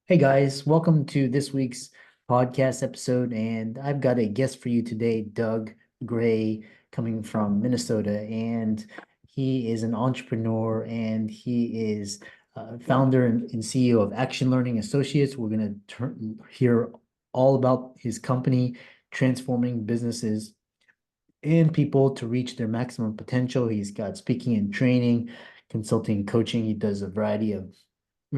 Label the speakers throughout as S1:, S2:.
S1: Hey guys, welcome to this week's podcast episode. And I've got a guest for you today, Doug Gray, coming from Minnesota. And he is an entrepreneur and he is founder and CEO of Action Learning Associates. We're going to hear all about his company, transforming businesses and people to reach their maximum potential. He's got speaking and training, consulting, coaching. He does a variety of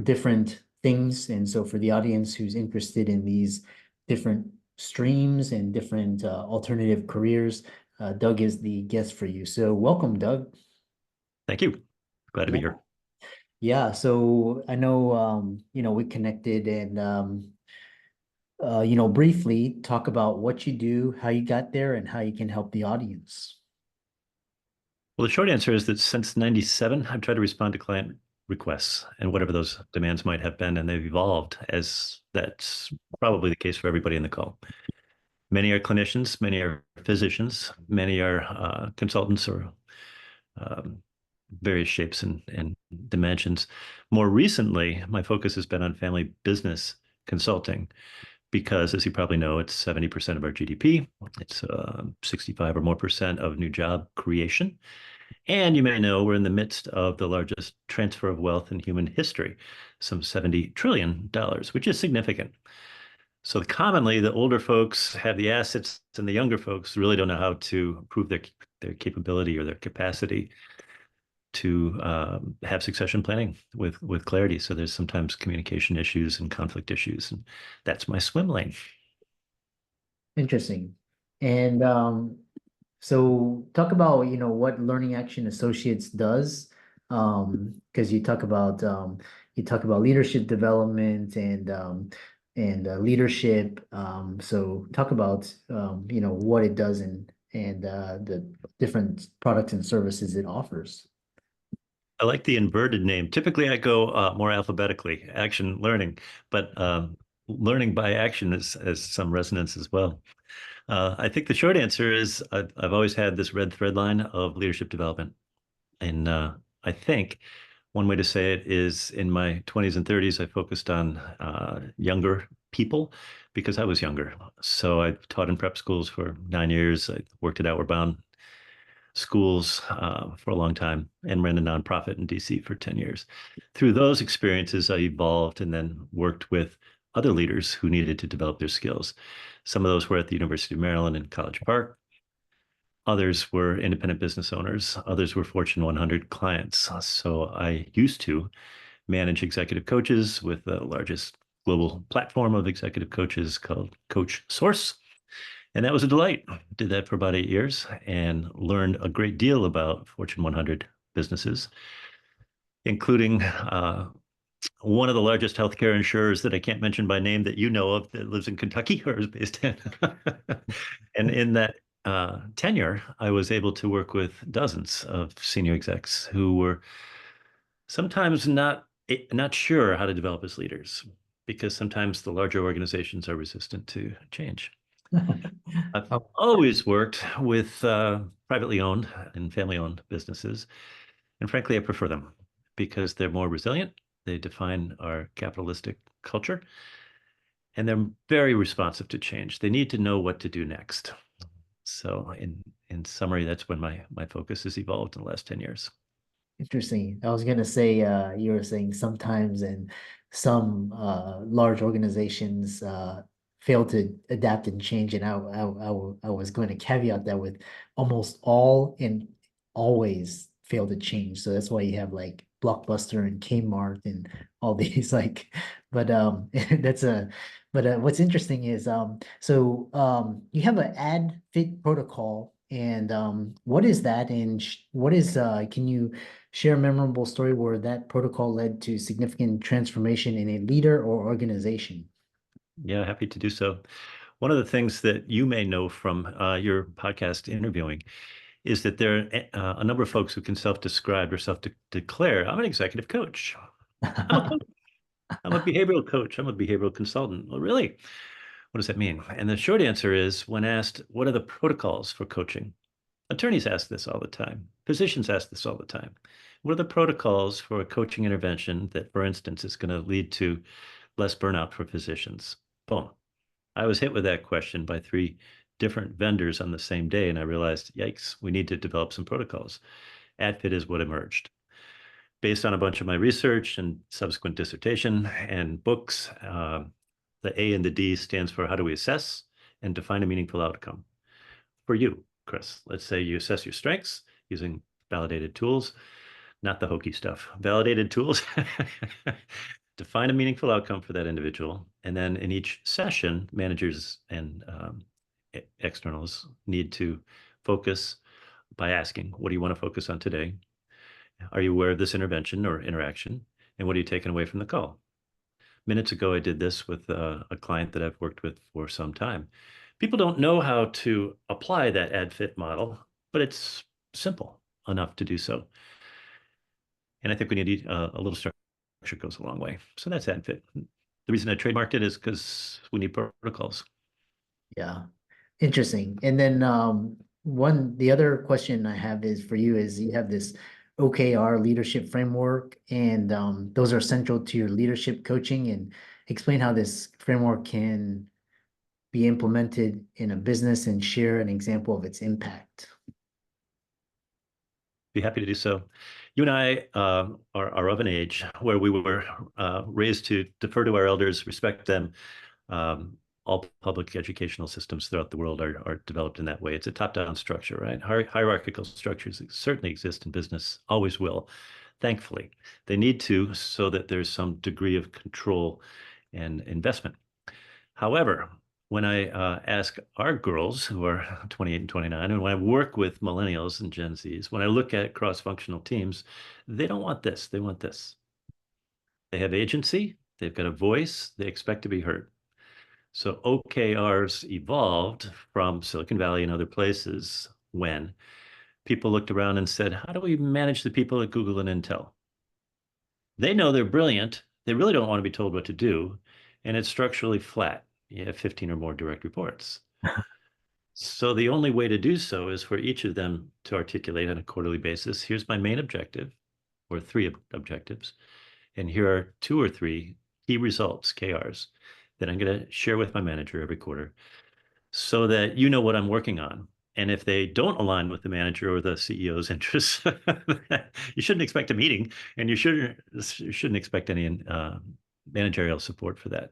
S1: different things. And so for the audience who's interested in these different streams and different alternative careers, Doug is the guest for you. So welcome, Doug.
S2: Thank you. Glad to be
S1: Yeah.
S2: here.
S1: Yeah. So I know, we connected and, briefly talk about what you do, how you got there, and how you can help the audience.
S2: Well, the short answer is that since 97, I've tried to respond to client requests and whatever those demands might have been, and they've evolved as that's probably the case for everybody in the call. Many are clinicians, many are physicians, many are consultants or um, various shapes and dimensions. More recently, my focus has been on family business consulting because, as you probably know, it's 70% of our GDP. It's 65 or more percent of new job creation. And you may know we're in the midst of the largest transfer of wealth in human history, some $70 trillion, which is significant. So commonly, the older folks have the assets, and the younger folks really don't know how to prove their capability or their capacity to have succession planning with clarity. So there's sometimes communication issues and conflict issues, and that's my swim lane.
S1: Interesting. And so talk about, what Learning Action Associates does. Because you talk about leadership development and leadership. So talk about what it does and the different products and services it offers.
S2: I like the inverted name. Typically, I go more alphabetically, action learning, but learning by action has some resonance as well. I think the short answer is I've always had this red thread line of leadership development. And I think one way to say it is in my 20s and 30s, I focused on younger people because I was younger. So I taught in prep schools for 9 years. I worked at Outward Bound schools for a long time and ran a nonprofit in DC for 10 years. Through those experiences, I evolved and then worked with other leaders who needed to develop their skills. Some of those were at the University of Maryland in College Park. Others were independent business owners. Others were Fortune 100 clients. So I used to manage executive coaches with the largest global platform of executive coaches called Coach Source. And that was a delight. Did that for about 8 years and learned a great deal about Fortune 100 businesses, including one of the largest healthcare insurers that I can't mention by name that you know of that lives in Kentucky or is based in. And in that tenure, I was able to work with dozens of senior execs who were sometimes not sure how to develop as leaders because sometimes the larger organizations are resistant to change. I've
S1: Oh,
S2: always worked with privately owned and family owned businesses. And frankly, I prefer them because they're more resilient. They define our capitalistic culture and they're very responsive to change. They need to know what to do next. So in summary, that's when my focus has evolved in the last 10 years.
S1: interesting. I was gonna say, you were saying sometimes and some large organizations fail to adapt and change, and I was going to caveat that with almost all and always fail to change. So that's why you have like Blockbuster and Kmart and all these but that's a but what's interesting is you have an ad fit protocol, and what is that, and what is can you share a memorable story where that protocol led to significant transformation in a leader or organization?
S2: Yeah, happy to do so. One of the things that you may know from your podcast interviewing is that there are a number of folks who can self-describe or self-declare, I'm an executive coach. I'm a coach. I'm a behavioral coach. I'm a behavioral consultant. Well, really, what does that mean? And the short answer is when asked, what are the protocols for coaching? Attorneys ask this all the time. Physicians ask this all the time. What are the protocols for a coaching intervention that, for instance, is going to lead to less burnout for physicians? Boom. I was hit with that question by 3 different vendors on the same day, and I realized, yikes, we need to develop some protocols. AdFit is what emerged. Based on a bunch of my research and subsequent dissertation and books, the A and the D stands for how do we assess and define a meaningful outcome for you, Chris. Let's say you assess your strengths using validated tools, not the hokey stuff, validated tools. Define a meaningful outcome for that individual. And then in each session, managers and externals need to focus by asking, what do you want to focus on today? Are you aware of this intervention or interaction? And what are you taking away from the call? Minutes ago, I did this with a client that I've worked with for some time. People don't know how to apply that AdFit model, but it's simple enough to do so. And I think we need a little structure goes a long way. So that's AdFit. The reason I trademarked it is because we need protocols.
S1: Yeah. Interesting. And then the other question I have is for you is you have this OKR leadership framework, and those are central to your leadership coaching, and explain how this framework can be implemented in a business and share an example of its impact.
S2: Be happy to do so. You and I are of an age where we were raised to defer to our elders, respect them. All public educational systems throughout the world are developed in that way. It's a top-down structure, right? Hierarchical structures certainly exist in business, always will, thankfully. They need to so that there's some degree of control and investment. However, when I ask our girls who are 28 and 29, and when I work with millennials and Gen Zs, when I look at cross-functional teams, they don't want this. They want this. They have agency. They've got a voice. They expect to be heard. So OKRs evolved from Silicon Valley and other places when people looked around and said, how do we manage the people at Google and Intel? They know they're brilliant. They really don't want to be told what to do. And it's structurally flat. You have 15 or more direct reports. So the only way to do so is for each of them to articulate on a quarterly basis, here's my main objective, or 3 objectives. And here are 2 or 3 key results, KRs, that I'm going to share with my manager every quarter so that you know what I'm working on. And if they don't align with the manager or the CEO's interests, you shouldn't expect a meeting, and you shouldn't expect any managerial support for that.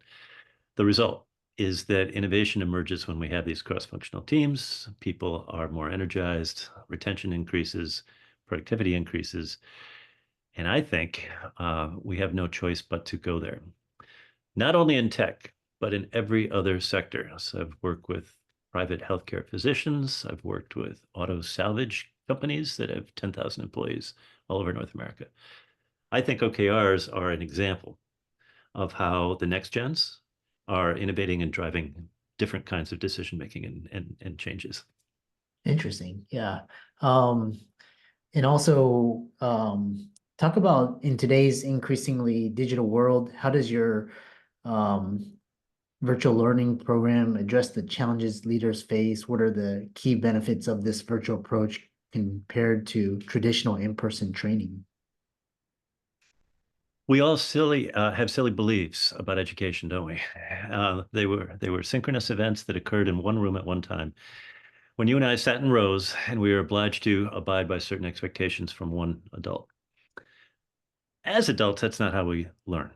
S2: The result is that innovation emerges when we have these cross-functional teams. People are more energized, retention increases, productivity increases. And I think we have no choice but to go there. Not only in tech, but in every other sector. So I've worked with private healthcare physicians. I've worked with auto salvage companies that have 10,000 employees all over North America. I think OKRs are an example of how the next gens are innovating and driving different kinds of decision making and changes.
S1: Interesting. Yeah. And also talk about, in today's increasingly digital world, how does your virtual learning program address the challenges leaders face? What are the key benefits of this virtual approach compared to traditional in-person training?
S2: We all have silly beliefs about education, don't we? They were synchronous events that occurred in one room at one time. When you and I sat in rows and we were obliged to abide by certain expectations from one adult. As adults, that's not how we learn.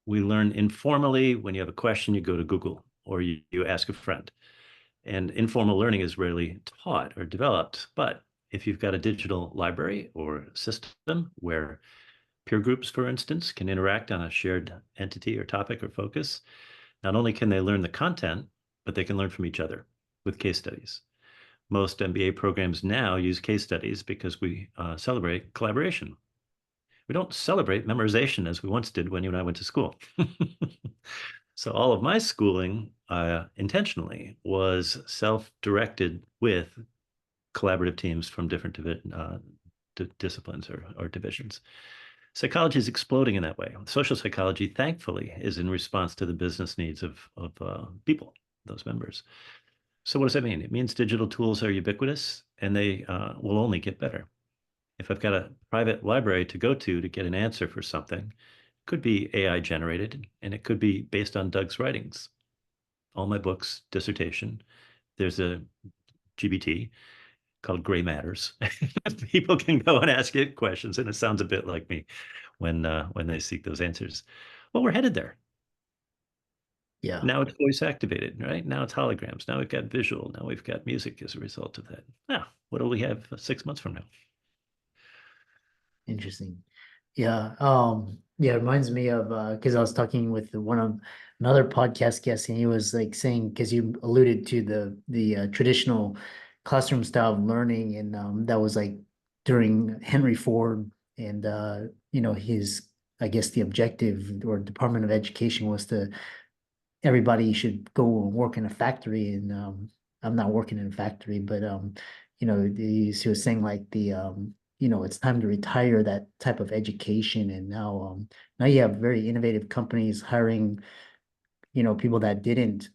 S2: We learn informally. When you have a question, you go to Google or you ask a friend. And informal learning is rarely taught or developed. But if you've got a digital library or system where peer groups, for instance, can interact on a shared entity or topic or focus, not only can they learn the content, but they can learn from each other with case studies. Most MBA programs now use case studies because we celebrate collaboration. We don't celebrate memorization as we once did when you and I went to school. So all of my schooling intentionally was self-directed with collaborative teams from different disciplines or divisions. Psychology is exploding in that way. Social psychology, thankfully, is in response to the business needs of people, those members. So what does that mean? It means digital tools are ubiquitous, and they will only get better. If I've got a private library to go to get an answer for something, Could be AI generated, and it could be based on Doug's writings. All my books, dissertation. There's a GBT called Gray Matters. People can go and ask it questions, and it sounds a bit like me when they seek those answers. Well, we're headed there.
S1: Yeah,
S2: Now it's voice activated, right? Now it's holograms. Now we've got visual. Now we've got music as a result of that. Now, what do we have 6 months from now?
S1: interesting. Yeah, yeah, it reminds me of because I was talking with one of another podcast guest, and he was like saying because you alluded to the traditional classroom style of learning, and that was like during Henry Ford, and his I guess the objective or Department of Education was to everybody should go and work in a factory, and I'm not working in a factory, but he was saying like it's time to retire that type of education, and now you have very innovative companies hiring people that didn't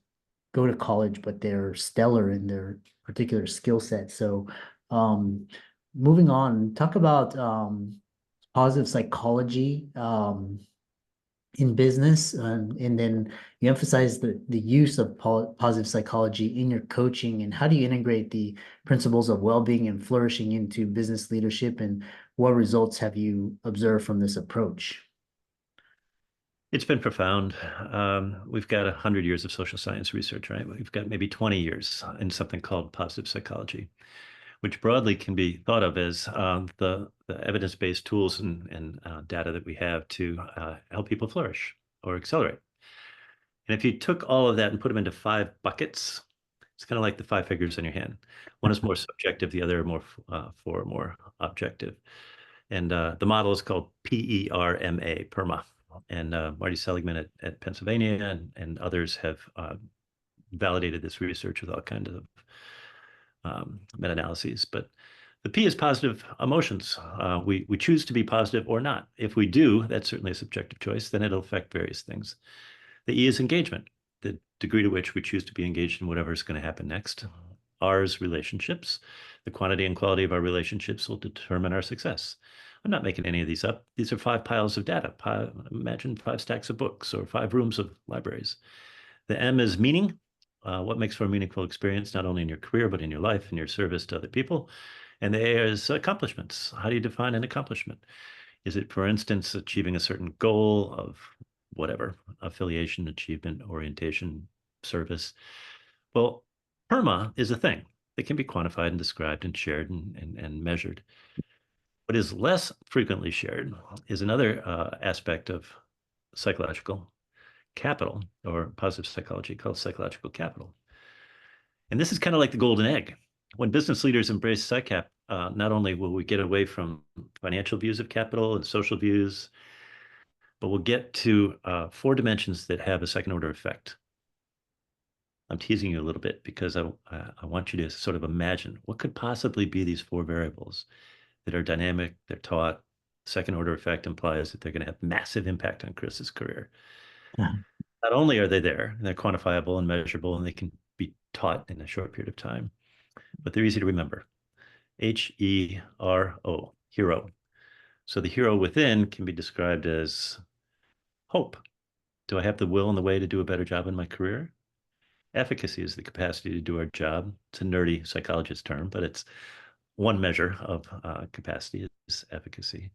S1: go to college but they're stellar in their particular skill set. So um moving on, talk about positive psychology in business, and then you emphasize the use of positive psychology in your coaching, and how do you integrate the principles of well-being and flourishing into business leadership, and what results have you observed from this approach?
S2: It's been profound. We've got 100 years of social science research, right? We've got maybe 20 years in something called positive psychology, which broadly can be thought of as the evidence-based tools and data that we have to help people flourish or accelerate. And if you took all of that and put them into 5 buckets, it's kind of like the 5 fingers in your hand. One is more subjective, the other more four more objective. And the model is called PERMA, PERMA. And Marty Seligman at Pennsylvania and others have validated this research with all kinds of meta-analyses. But the P is positive emotions. We choose to be positive or not. If we do, that's certainly a subjective choice, then it'll affect various things. The E is engagement, the degree to which we choose to be engaged in whatever is going to happen next. R is relationships. The quantity and quality of our relationships will determine our success. I'm not making any of these up. These are 5 piles of data. Imagine 5 stacks of books or 5 rooms of libraries. The M is meaning. What makes for a meaningful experience, not only in your career, but in your life and your service to other people. And the A is accomplishments. How do you define an accomplishment? Is it, for instance, achieving a certain goal of whatever, affiliation, achievement, orientation, service? Well, PERMA is a thing that can be quantified and described and shared and measured. What is less frequently shared is another aspect of psychological capital or positive psychology called psychological capital. And this is kind of like the golden egg. When business leaders embrace PsyCap, not only will we get away from financial views of capital and social views, but we'll get to 4 dimensions that have a second order effect. I'm teasing you a little bit because I want you to sort of imagine what could possibly be these 4 variables that are dynamic, they're taught. Second order effect implies that they're going to have massive impact on Chris's career. Not only are they there, and they're quantifiable and measurable, and they can be taught in a short period of time, but they're easy to remember. HERO, hero. So the hero within can be described as hope. Do I have the will and the way to do a better job in my career? Efficacy is the capacity to do our job. It's a nerdy psychologist term, but it's one measure of capacity is efficacy.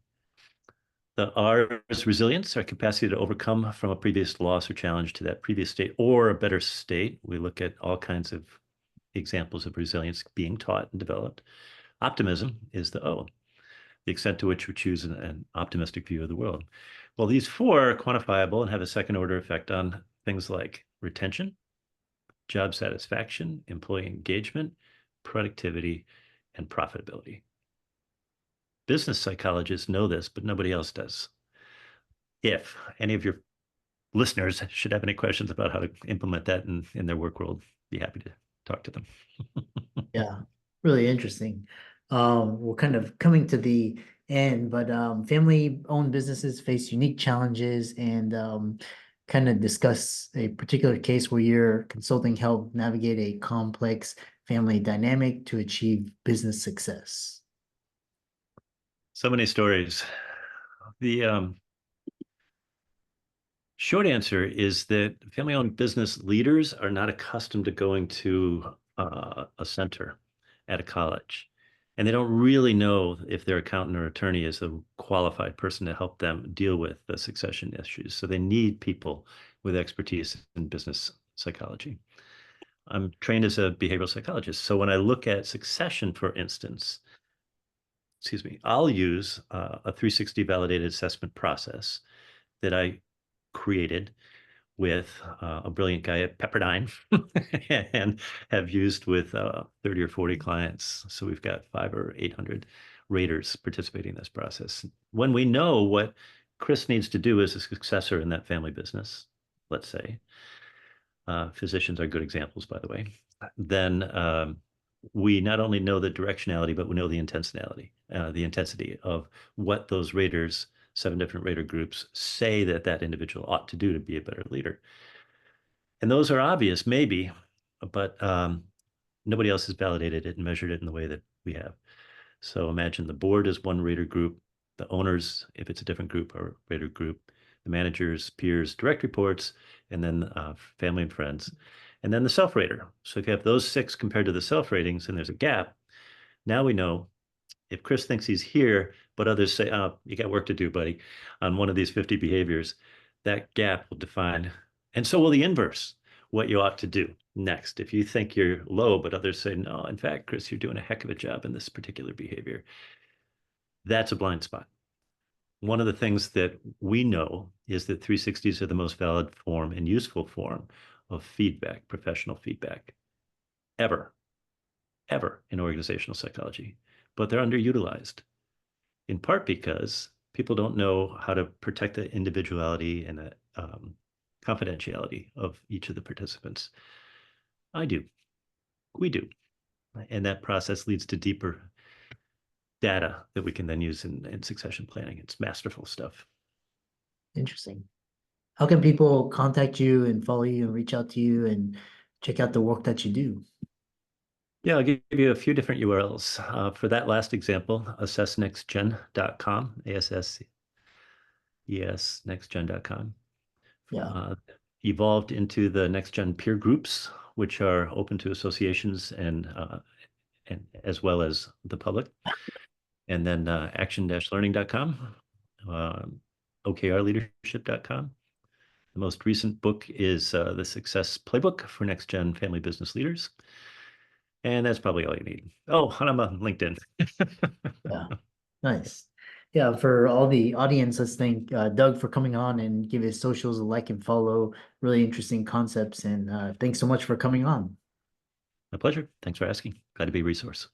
S2: The R is resilience, our capacity to overcome from a previous loss or challenge to that previous state or a better state. We look at all kinds of examples of resilience being taught and developed. Optimism is the O, the extent to which we choose an optimistic view of the world. Well, these 4 are quantifiable and have a second order effect on things like retention, job satisfaction, employee engagement, productivity, and profitability. Business psychologists know this, but nobody else does. If any of your listeners should have any questions about how to implement that in their work world, be happy to talk to them.
S1: Yeah, really interesting. We're kind of coming to the end, but family-owned businesses face unique challenges, and kind of discuss a particular case where you're consulting help navigate a complex family dynamic to achieve business success.
S2: So many stories. The Short answer is that family-owned business leaders are not accustomed to going to a center at a college. And they don't really know if their accountant or attorney is a qualified person to help them deal with the succession issues. So they need people with expertise in business psychology. I'm trained as a behavioral psychologist. So when I look at succession, for instance, excuse me, I'll use a 360 validated assessment process that I created with a brilliant guy at Pepperdine and have used with 30 or 40 clients. So we've got 500 or 800 raters participating in this process. When we know what Chris needs to do as a successor in that family business, let's say, physicians are good examples, by the way, then we not only know the directionality, but we know the intensity of what those raters, 7 different rater groups, say that that individual ought to do to be a better leader. And those are obvious, maybe, but nobody else has validated it and measured it in the way that we have. So imagine the board is one rater group, the owners, if it's a different group, are rater group, the managers, peers, direct reports, and then family and friends, and then the self-rater. So if you have those 6 compared to the self-ratings and there's a gap, now we know if Chris thinks he's here, but others say, oh, you got work to do, buddy, on one of these 50 behaviors, that gap will define, and so will the inverse, what you ought to do next. If you think you're low, but others say, no, in fact, Chris, you're doing a heck of a job in this particular behavior, that's a blind spot. One of the things that we know is that 360s are the most valid form and useful form of feedback, professional feedback, ever, ever in organizational psychology, but they're underutilized, in part because people don't know how to protect the individuality and the confidentiality of each of the participants. I do. We do. And that process leads to deeper data that we can then use in succession planning. It's masterful stuff.
S1: Interesting. How can people contact you and follow you and reach out to you and check out the work that you do?
S2: Yeah, I'll give you a few different URLs. For that last example, assessnextgen.com, ASSES, nextgen.com.
S1: Yeah.
S2: Evolved into the NextGen peer groups, which are open to associations and as well as the public. And then action-learning.com, OKRleadership.com. The most recent book is The Success Playbook for Next Gen Family Business Leaders. And that's probably all you need. Oh, and I'm on LinkedIn.
S1: Yeah. Nice. Yeah, for all the audience, let's thank Doug for coming on and give his socials a like and follow. Really interesting concepts. And thanks so much for coming on.
S2: My pleasure. Thanks for asking. Glad to be a resource.